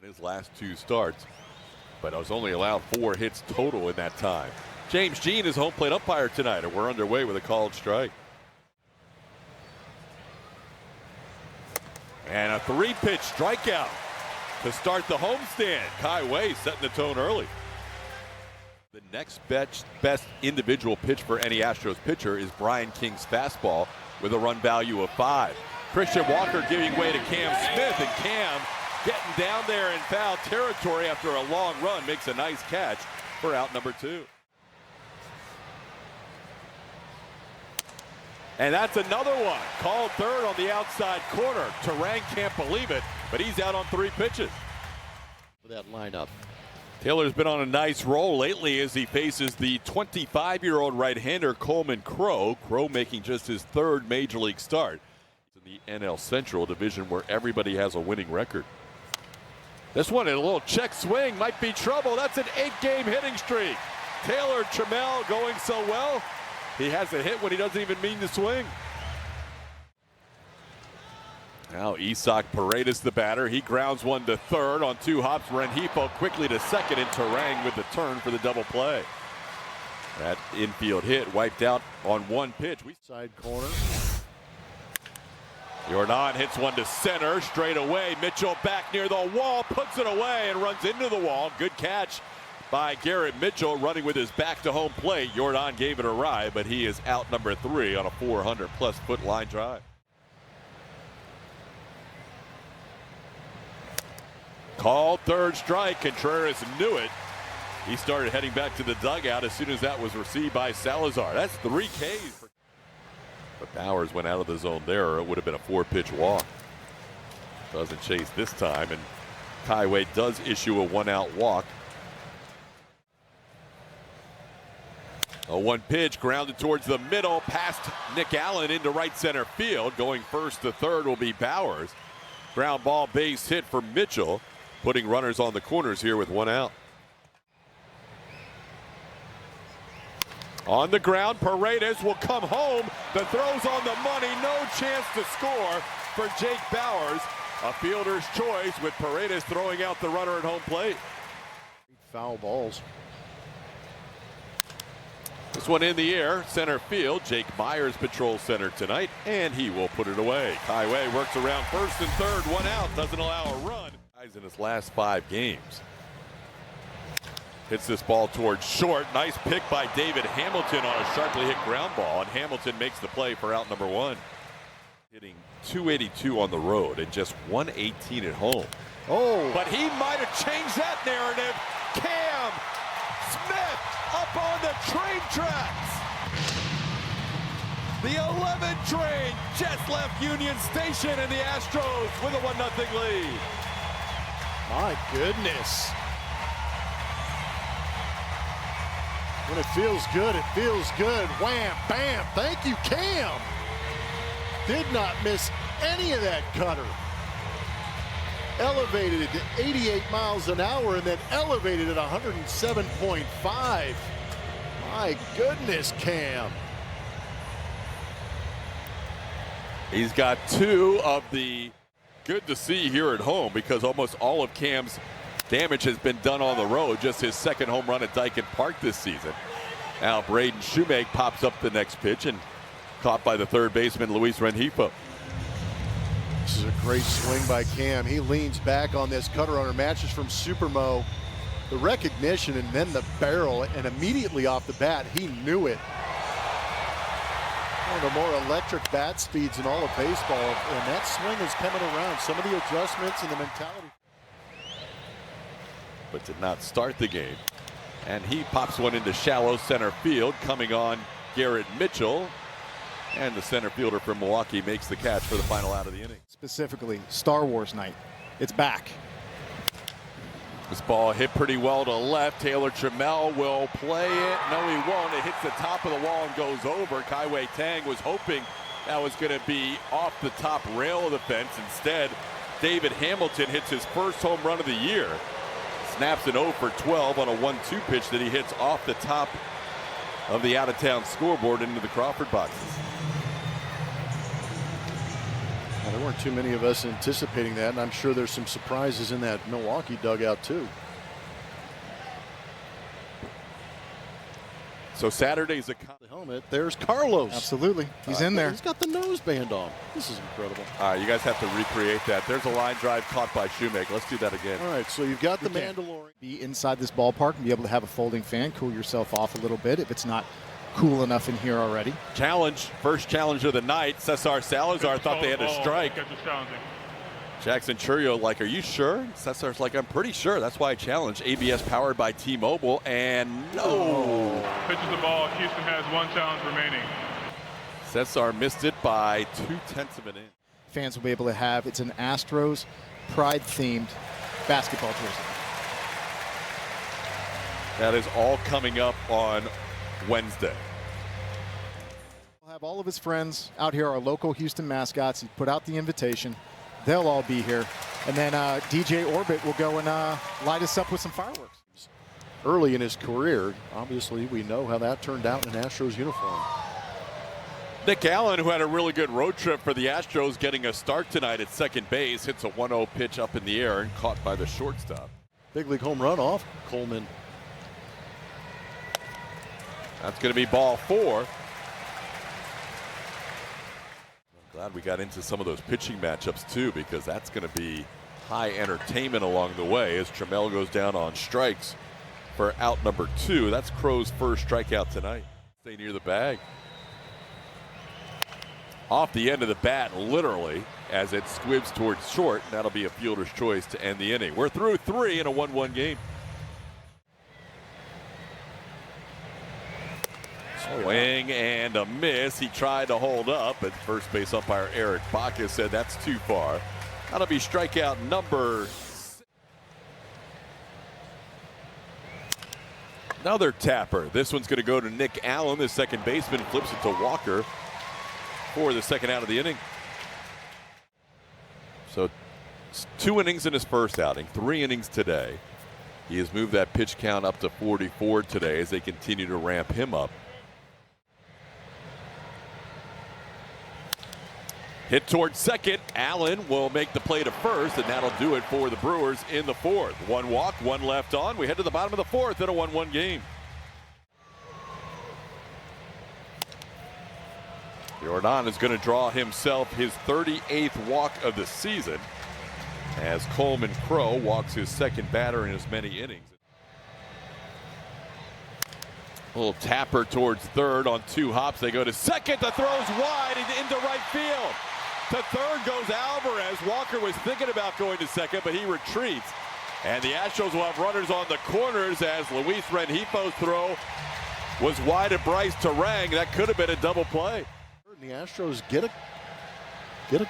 in his last 2 starts, but has only allowed 4 hits total in that time. James Jean is home plate umpire tonight, and we're underway with a called strike. And a 3-pitch strikeout to start the homestand. Kai Wei setting the tone early. The next best individual pitch for any Astros pitcher is Brian King's fastball with a run value of 5. Christian Walker giving way to Cam Smith, and Cam getting down there in foul territory after a long run makes a nice catch for out number 2. And that's another one. Called third on the outside corner. Terang can't believe it, but he's out on 3 pitches. For that lineup. Taylor's been on a nice roll lately as he faces the 25-year-old right-hander Coleman Crow. Crow making just his 3rd major league start. He's in the NL Central division where everybody has a winning record. This one, a little check swing, might be trouble. That's an 8-game hitting streak. Taylor Trammell going so well, he has a hit when he doesn't even mean to swing. Now Isaac Paredes the batter. He grounds one to third on 2 hops. Rengifo quickly to second, and Terang with the turn for the double play. That infield hit wiped out on 1 pitch. Side corner. Jordan hits one to center straight away. Mitchell back near the wall, puts it away and runs into the wall. Good catch by Garrett Mitchell, running with his back to home plate. Jordan gave it a ride, but he is out number 3 on a 400-plus foot line drive. Called third strike. Contreras knew it. He started heading back to the dugout as soon as that was received by Salazar. That's 3 Ks. But Bowers went out of the zone there, or it would have been a 4-pitch walk. Doesn't chase this time, and Kai Wei does issue a 1-out walk. A 1-pitch grounded towards the middle, past Nick Allen into right center field. Going first to third will be Bowers. Ground ball base hit for Mitchell, putting runners on the corners here with 1 out. On the ground, Paredes will come home. The throw's on the money, no chance to score for Jake Bowers. A fielder's choice with Paredes throwing out the runner at home plate. Foul balls. This one in the air, center field. Jake Myers patrols center tonight, and he will put it away. Kai Wei works around first and third, 1 out, doesn't allow a run. Guys in his last 5 games. Hits this ball towards short. Nice pick by David Hamilton on a sharply hit ground ball, and Hamilton makes the play for out number 1. Hitting .282 on the road and just .118 at home. Oh! But he might have changed that narrative. Cam Smith up on the train tracks. The 11 train just left Union Station, and the Astros with a 1-0 lead. My goodness. When it feels good, it feels good. Wham, bam, thank you, Cam. Did not miss any of that cutter. Elevated it to 88 miles an hour and then elevated at 107.5. My goodness, Cam. He's got 2 of the good to see here at home, because almost all of Cam's damage has been done on the road. Just his 2nd home run at Dyken Park this season. Now Braden Shoemake pops up the next pitch and caught by the 3rd baseman Luis Rengifo. This is a great swing by Cam. He leans back on this cutter runner, matches from Supermo. The recognition and then the barrel, and immediately off the bat, he knew it. One of the more electric bat speeds in all of baseball, and that swing is coming around. Some of the adjustments and the mentality. But did not start the game. And he pops one into shallow center field, coming on Garrett Mitchell. And the center fielder from Milwaukee makes the catch for the final out of the inning. Specifically, Star Wars night. It's back. This ball hit pretty well to left. Taylor Trammell will play it. No, he won't. It hits the top of the wall and goes over. Kai Wei Tang was hoping that was going to be off the top rail of the fence. Instead, David Hamilton hits his first home run of the year. Snaps an 0 for 12 on a 1-2 pitch that he hits off the top of the out-of-town scoreboard into the Crawford boxes. There weren't too many of us anticipating that, and I'm sure there's some surprises in that Milwaukee dugout too. So Saturday's The helmet. There's Carlos. Absolutely. He's in there. He's got the nose band on. This is incredible. All right, you guys have to recreate that. There's a line drive caught by Shoemaker. Let's do that again. All right, so you've got the Mandalorian. Be inside this ballpark and be able to have a folding fan, cool yourself off a little bit if it's not cool enough in here already. Challenge, first challenge of the night. Cesar Salazar thought they had a strike. Jackson Churio like, are you sure? Cesar's like, I'm pretty sure. That's why I challenged. ABS powered by T-Mobile, and no. Pitches the ball. Houston has one challenge remaining. Cesar missed it by 0.2 of an inch. Fans will be able to have, it's an Astros Pride-themed basketball jersey. That is all coming up on Wednesday. We'll have all of his friends out here, our local Houston mascots. He put out the invitation. They'll all be here. And then DJ Orbit will go and light us up with some fireworks. Early in his career, obviously we know how that turned out in an Astros uniform. Nick Allen, who had a really good road trip for the Astros, getting a start tonight at second base, hits a 1-0 pitch up in the air and caught by the shortstop. Big league home run off Coleman. That's going to be ball 4. I'm glad we got into some of those pitching matchups too, because that's going to be high entertainment along the way as Trammell goes down on strikes for out number 2. That's Crow's first strikeout tonight. Stay near the bag. Off the end of the bat, literally, as it squibs towards short. And that'll be a fielder's choice to end the inning. We're through 3 in a 1-1 game. Swing and a miss. He tried to hold up, but first base umpire Eric Baca said that's too far. That'll be strikeout number 6. Another tapper. This one's going to go to Nick Allen, the second baseman, flips it to Walker for the second out of the inning. So 2 innings in his first outing, 3 innings today. He has moved that pitch count up to 44 today as they continue to ramp him up. Hit towards second. Allen will make the play to first, and that'll do it for the Brewers in the 4th. 1 walk, 1 left on. We head to the bottom of the 4th in a 1-1 game. Jordan is going to draw himself his 38th walk of the season as Coleman Crow walks his second batter in as many innings. A little tapper towards third on 2 hops. They go to second. The throw's wide and into right field. To third goes Alvarez. Walker was thinking about going to second, but he retreats. And the Astros will have runners on the corners as Luis Rengifo's throw was wide at Bryce Terang. That could have been a double play. And the Astros get an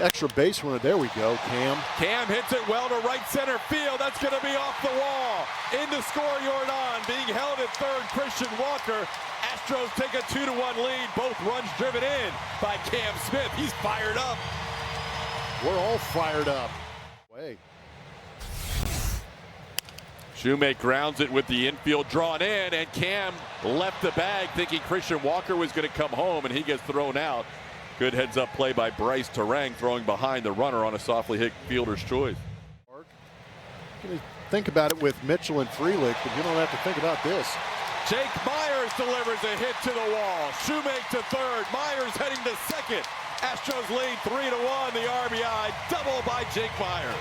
extra base runner. There we go, Cam. Cam hits it well to right center field. That's going to be off the wall. In to score Jordan. Being held at third, Christian Walker. Astros take a 2-1 lead. Both runs driven in by Cam Smith. He's fired up. We're all fired up. Wait. Shoemake grounds it with the infield drawn in, and Cam left the bag thinking Christian Walker was going to come home, and he gets thrown out. Good heads-up play by Bryce Terang, throwing behind the runner on a softly hit fielder's choice. You think about it with Mitchell and Frelick, but you don't have to think about this. Jake Myers delivers a hit to the wall. Shoemake to third. Myers heading to second. Astros lead 3-1. The RBI double by Jake Myers.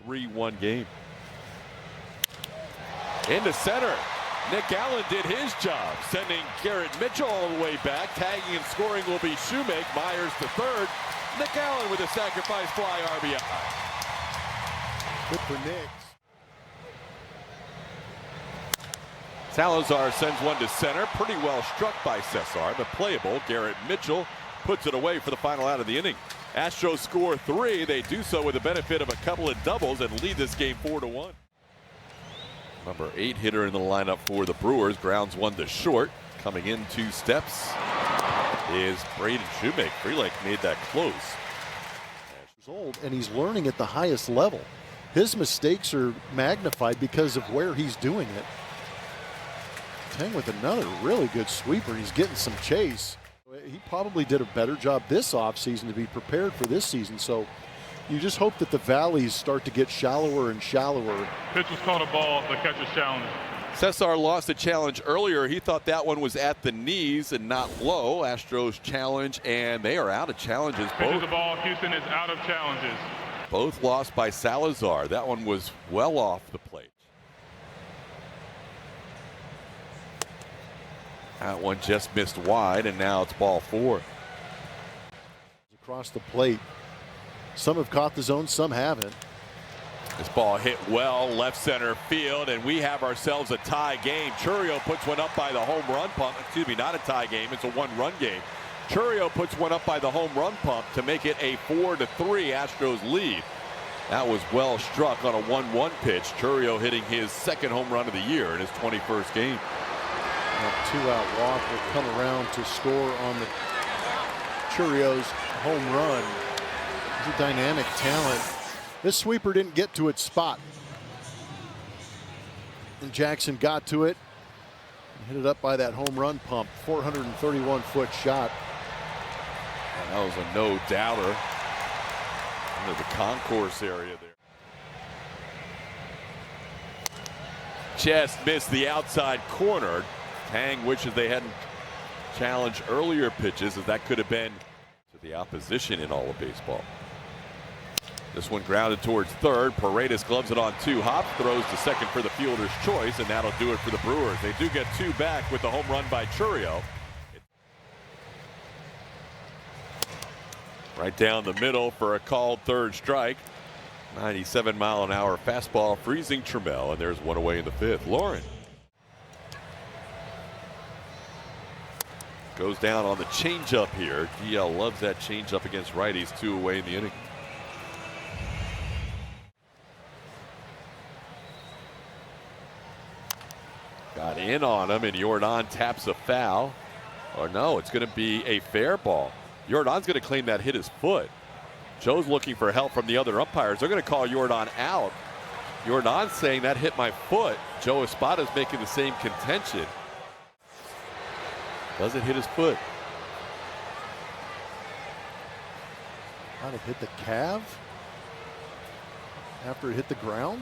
3-1 game. Into center. Nick Allen did his job, sending Garrett Mitchell all the way back. Tagging and scoring will be Shoemake. Myers to third. Nick Allen with a sacrifice fly RBI. Good for Nick. Salazar sends one to center. Pretty well struck by Cesar, but playable. Garrett Mitchell puts it away for the final out of the inning. Astros score 3. They do so with the benefit of a couple of doubles and lead this game 4-1. Number 8 hitter in the lineup for the Brewers grounds one to short. Coming in 2 steps is Braden Shoemake. Frelick made that close. He's old and he's learning at the highest level. His mistakes are magnified because of where he's doing it. Tang with another really good sweeper. He's getting some chase. He probably did a better job this offseason to be prepared for this season. So you just hope that the valleys start to get shallower and shallower. Pitch was called a ball, the catcher's challenge. Cesar lost a challenge earlier. He thought that one was at the knees and not low. Astros challenge, and they are out of challenges. Pitches the ball. Houston is out of challenges. Both lost by Salazar. That one was well off the plate. That one just missed wide, and now it's ball 4. Across the plate. Some have caught the zone, some haven't. This ball hit well left center field, and we have ourselves a tie game. Chourio puts one up by the home run pump. Excuse me, not a tie game. It's a one-run game. Chourio puts one up by the home run pump to make it a 4-3 Astros lead. That was well struck on a 1-1 pitch. Chourio hitting his second home run of the year in his 21st game. That 2-out walk will come around to score on the Chourio's home run. He's a dynamic talent. This sweeper didn't get to its spot. And Jackson got to it and hit it up by that home run pump. 431-foot shot. And that was a no-doubter into the concourse area there. Just missed the outside corner. Tang wishes they hadn't challenged earlier pitches, as that could have been to the opposition in all of baseball. This one grounded towards third. Paredes gloves it on 2 hop, throws to second for the fielder's choice, and that'll do it for the Brewers. They do get 2 back with the home run by Chourio. Right down the middle for a called third strike. 97-mile-an-hour fastball freezing Trammell, and there's one away in the 5th. Lauren goes down on the changeup here. DL loves that changeup against righties. 2 away in the inning. Got in on him, and Jordan taps a foul. Or no, it's going to be a fair ball. Jordan's going to claim that hit his foot. Joe's looking for help from the other umpires. They're going to call Jordan out. Jordan's saying that hit my foot. Joe Espada's making the same contention. Does it hit his foot? Might have hit the calf after it hit the ground.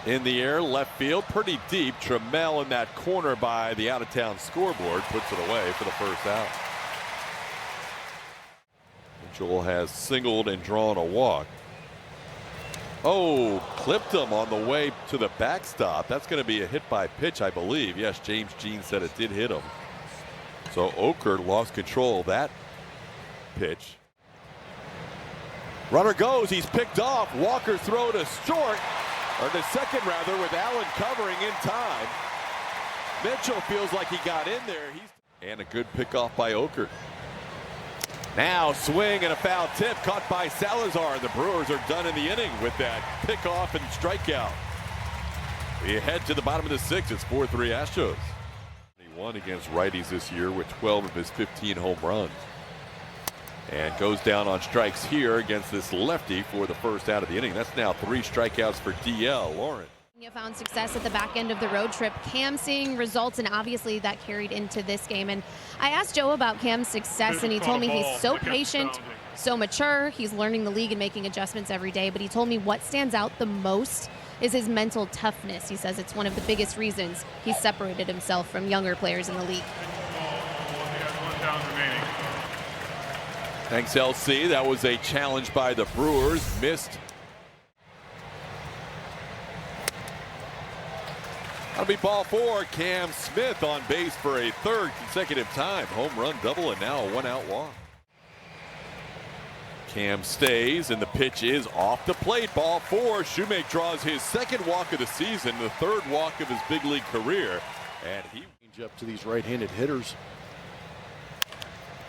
In the air, left field, pretty deep. Trammell in that corner by the out-of-town scoreboard puts it away for the first out. Joel has singled and drawn a walk. Oh, clipped him on the way to the backstop. That's going to be a hit by pitch, I believe. Yes, James Jean said it did hit him. So Oker lost control of that pitch. Runner goes, he's picked off. Walker's throw to short. Or to second, rather, with Allen covering in time. Mitchell feels like he got in there. And a good pickoff by Oker. Now swing and a foul tip caught by Salazar. The Brewers are done in the inning with that pickoff and strikeout. We head to the bottom of the 6th. It's 4-3 Astros. He won against righties this year with 12 of his 15 home runs. And goes down on strikes here against this lefty for the first out of the inning. That's now 3 strikeouts for DL. Lauren. You found success at the back end of the road trip. Cam seeing results, and obviously that carried into this game. And I asked Joe about Cam's success, and he told me he's so patient, so mature. He's learning the league and making adjustments every day. But he told me what stands out the most is his mental toughness. He says it's one of the biggest reasons he's separated himself from younger players in the league. Thanks, LC. That was a challenge by the Brewers. Missed. That'll be ball 4. Cam Smith on base for a 3rd consecutive time. Home run double, and now a 1-out walk. Cam stays, and the pitch is off the plate. Ball 4. Shoemake draws his 2nd walk of the season, the 3rd walk of his big league career. And he change up to these right-handed hitters.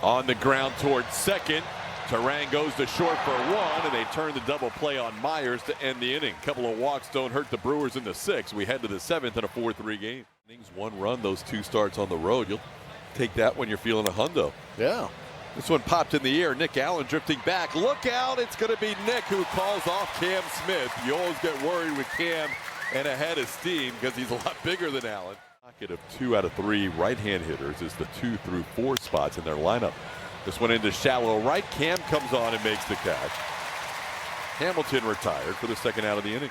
On the ground towards second. Terang goes to short for 1, and they turn the double play on Myers to end the inning. Couple of walks don't hurt the Brewers in the 6th. We head to the 7th in a 4-3 game. Innings, 1 run, those 2 starts on the road. You'll take that when you're feeling a hundo. Yeah. This one popped in the air. Nick Allen drifting back. Look out, it's going to be Nick who calls off Cam Smith. You always get worried with Cam and a head of steam because he's a lot bigger than Allen. Of 2 out of 3 right-hand hitters is the 2 through 4 spots in their lineup. This one into shallow right. Cam comes on and makes the catch. Hamilton retired for the second out of the inning.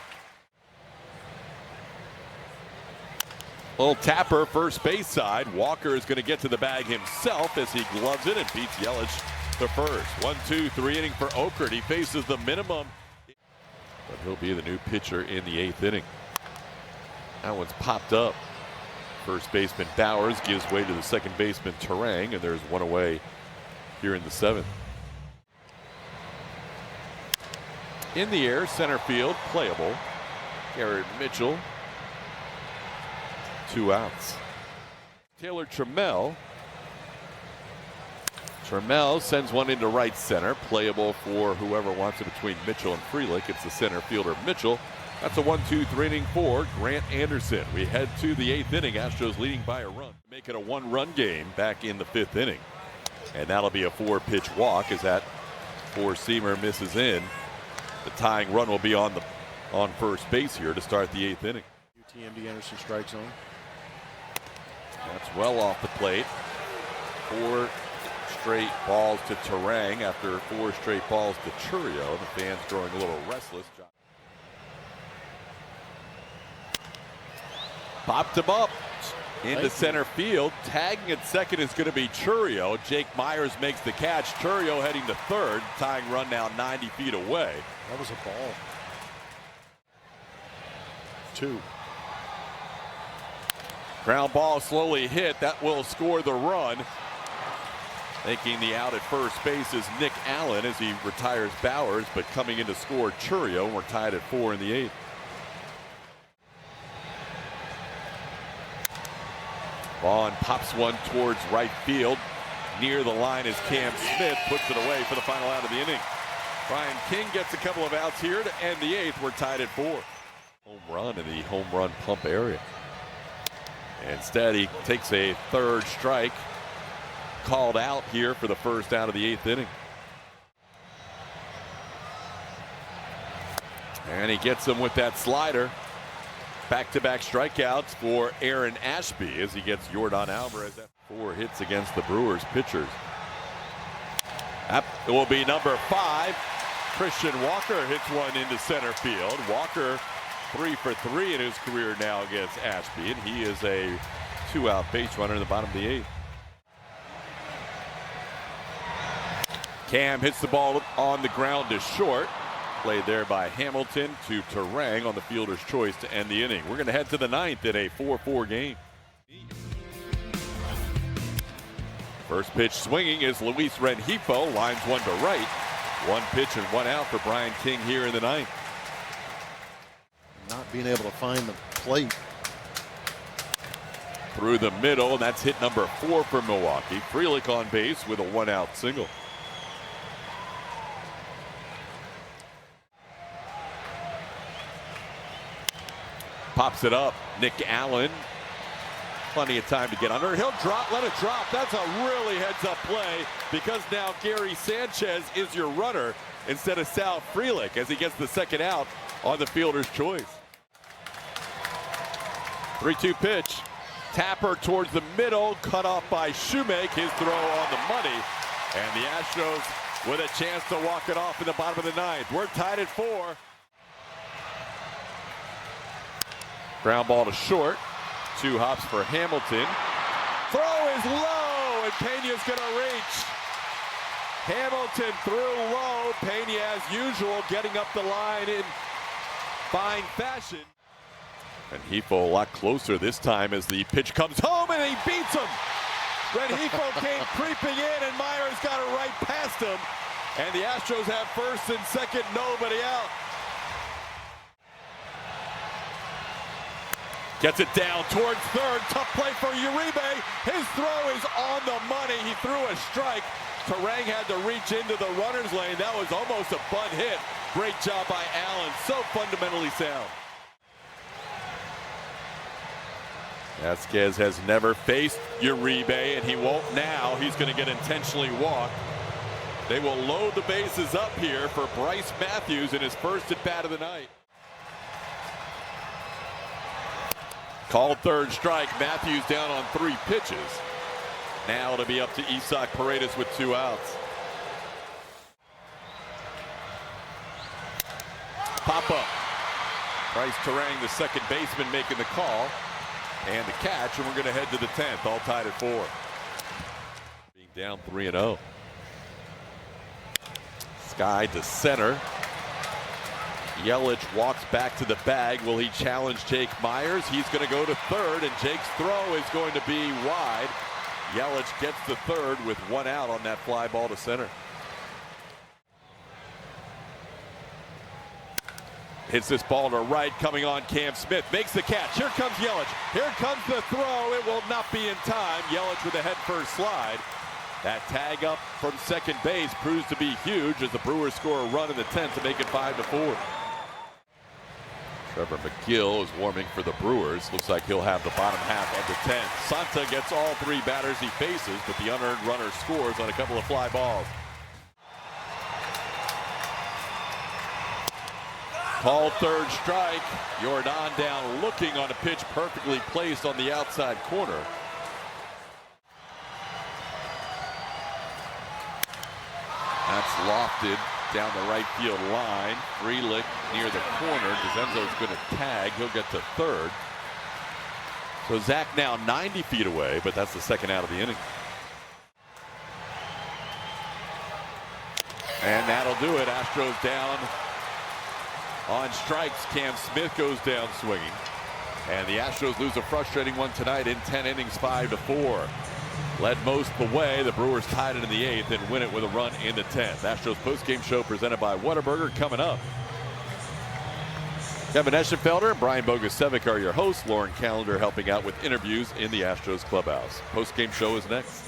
Little tapper first base side. Walker is going to get to the bag himself as he gloves it and beats Yelich to first. 1-2-3 inning for Okert. He faces the minimum, but he'll be the new pitcher in the 8th inning. That one's popped up. First baseman Bowers gives way to the second baseman Terang, and there's one away here in the 7th. In the air, center field, playable. Garrett Mitchell, 2 outs. Taylor Trammell sends one into right center, playable for whoever wants it between Mitchell and Frelick. It's the center fielder Mitchell. That's a 1-2-3 inning for Grant Anderson. We head to the 8th inning. Astros leading by a run. Make it a 1-run game back in the 5th inning. And that'll be a 4-pitch walk as that 4-seamer misses in. The tying run will be on first base here to start the 8th inning. UTMB Anderson strike zone. That's well off the plate. 4 straight balls to Terang after 4 straight balls to Churio. The fans growing a little restless. Popped him up into center field. Tagging at second is going to be Churio. Jake Myers makes the catch. Churio heading to third. Tying run now 90 feet away. That was a ball. 2. Ground ball slowly hit. That will score the run. Making the out at first base is Nick Allen as he retires Bowers, but coming in to score Churio. We're tied at 4 in the 8th. Vaughn pops one towards right field. Near the line is Cam Smith, puts it away for the final out of the inning. Brian King gets a couple of outs here to end the 8th. We're tied at 4. Home run in the home run pump area. Instead, he takes a 3rd strike. Called out here for the first out of the 8th inning. And he gets him with that slider. Back-to-back strikeouts for Aaron Ashby as he gets Yordan Alvarez. 4 hits against the Brewers pitchers. That will be number 5. Christian Walker hits one into center field. Walker 3 for 3 in his career now against Ashby, and he is a 2-out base runner in the bottom of the 8th. Cam hits the ball on the ground to short. Played there by Hamilton to Terang on the fielder's choice to end the inning. We're going to head to the 9th in a 4-4 game. First pitch swinging is Luis Rengifo. Lines one to right. 1 pitch and 1 out for Brian King here in the 9th. Not being able to find the plate. Through the middle, and that's hit number 4 for Milwaukee. Frelick on base with a 1-out single. Pops it up. Nick Allen. Plenty of time to get under. He'll drop, let it drop. That's a really heads-up play because now Gary Sanchez is your runner instead of Sal Frelick as he gets the 2nd out on the fielder's choice. 3-2 pitch. Tapper towards the middle, cut off by Shoemake. His throw on the money. And the Astros with a chance to walk it off in the bottom of the 9th. We're tied at 4. Ground ball to short. 2 hops for Hamilton. Throw is low, and Pena's going to reach. Hamilton threw low. Pena, as usual, getting up the line in fine fashion. And Rengifo a lot closer this time as the pitch comes home, and he beats him. Rengifo came creeping in, and Myers got it right past him. And the Astros have first and second, nobody out. Gets it down towards third. Tough play for Uribe. His throw is on the money. He threw a strike. Terang had to reach into the runner's lane. That was almost a bunt hit. Great job by Allen. So fundamentally sound. Vasquez has never faced Uribe, and he won't now. He's going to get intentionally walked. They will load the bases up here for Bryce Matthews in his first at bat of the night. Called third strike. Matthews down on 3 pitches. Now it'll be up to Isaac Paredes with 2 outs. Pop up. Bryce Terang, the second baseman, making the call. And the catch, and we're going to head to the 10th, all tied at 4. Being down 3-0. Sky to center. Yelich walks back to the bag. Will he challenge Jake Myers? He's going to go to third, and Jake's throw is going to be wide. Yelich gets to third with 1 out on that fly ball to center. Hits this ball to right, coming on Cam Smith. Makes the catch. Here comes Yelich. Here comes the throw. It will not be in time. Yelich with a head-first slide. That tag up from second base proves to be huge as the Brewers score a run in the 10th to make it 5-4. Trevor McGill is warming for the Brewers. Looks like he'll have the bottom half of the 10th. Santa gets all 3 batters he faces, but the unearned runner scores on a couple of fly balls. Called third strike. Jordan down looking on a pitch perfectly placed on the outside corner. That's lofted down the right field line. Frelick near the corner. DeZenzo's going to tag. He'll get to third. So Zach now 90 feet away, but that's the second out of the inning. And that'll do it. Astros down on strikes. Cam Smith goes down swinging. And the Astros lose a frustrating one tonight in 10 innings, 5-4. Led most of the way. The Brewers tied it in the 8th and win it with a run in the 10th. Astros postgame show presented by Whataburger coming up. Kevin Eschenfelder and Brian Bogusevic are your hosts. Lauren Callender helping out with interviews in the Astros clubhouse. Postgame show is next.